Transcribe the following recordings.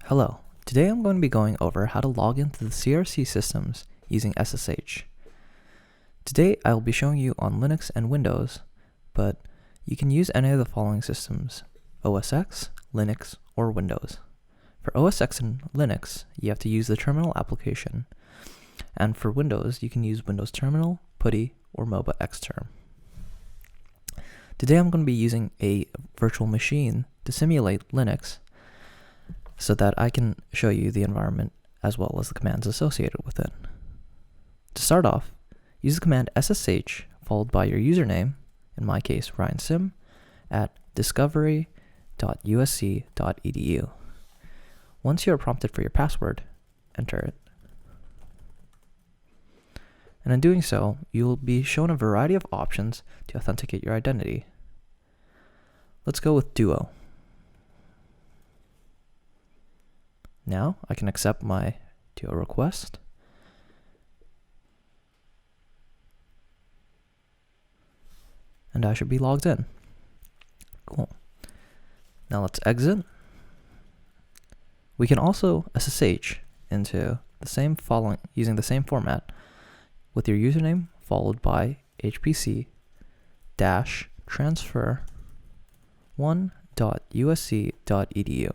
Hello, today I'm going to be going over how to log into the CRC systems using SSH. Today I will be showing you on Linux and Windows, but you can use any of the following systems: OS X, Linux, or Windows. For OS X and Linux, you have to use the terminal application, and for Windows, you can use Windows Terminal, PuTTY, or MOBA Xterm. Today I'm going to be using a virtual machine to simulate Linux, so that I can show you the environment as well as the commands associated with it. To start off, use the command SSH followed by your username, in my case RyanSim, at discovery.usc.edu. Once you are prompted for your password, enter it. And in doing so, you will be shown a variety of options to authenticate your identity. Let's go with Duo. Now I can accept my Duo request. And I should be logged in. Cool. Now let's exit. We can also SSH into the same using the same format with your username followed by hpc-transfer1.usc.edu.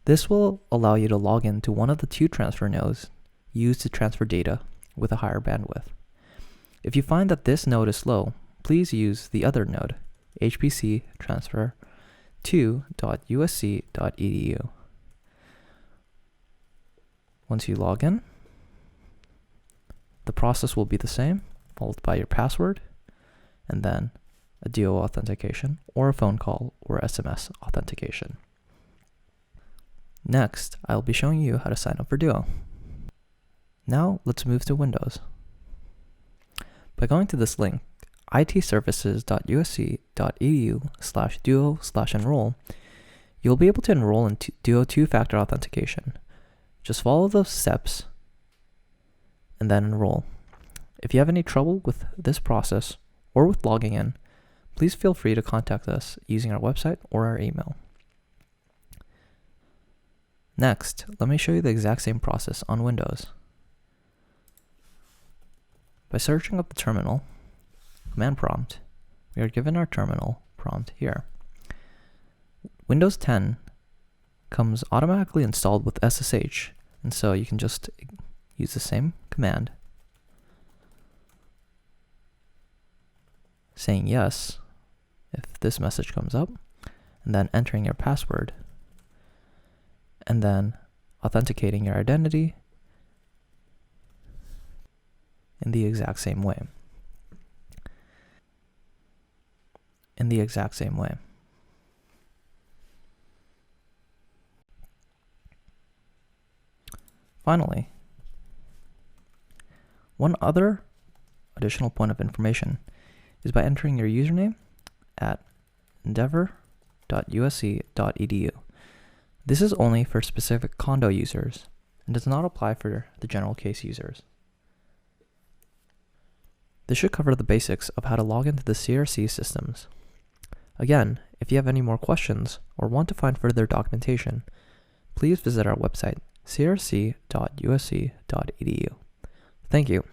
This will allow you to log into one of the two transfer nodes used to transfer data with a higher bandwidth. If you find that this node is slow, please use the other node, hpc-transfer2.usc.edu. Once you log in, the process will be the same, followed by your password, and then a Duo authentication, or a phone call or SMS authentication. Next, I will be showing you how to sign up for Duo. Now, let's move to Windows. By going to this link, itservices.usc.edu/duo/enroll, you'll be able to enroll in Duo two-factor authentication. Just follow those steps and then enroll. If you have any trouble with this process or with logging in, please feel free to contact us using our website or our email. Next, let me show you the exact same process on Windows. By searching up the terminal, command prompt, we are given our terminal prompt here. Windows 10 comes automatically installed with SSH, and so you can just use the same command, saying yes if this message comes up, and then entering your password, and then authenticating your identity in the exact same way. Finally, one other additional point of information is by entering your username at endeavour.usc.edu. This is only for specific condo users and does not apply for the general case users. This should cover the basics of how to log into the CRC systems. Again, if you have any more questions or want to find further documentation, please visit our website, crc.usc.edu. Thank you.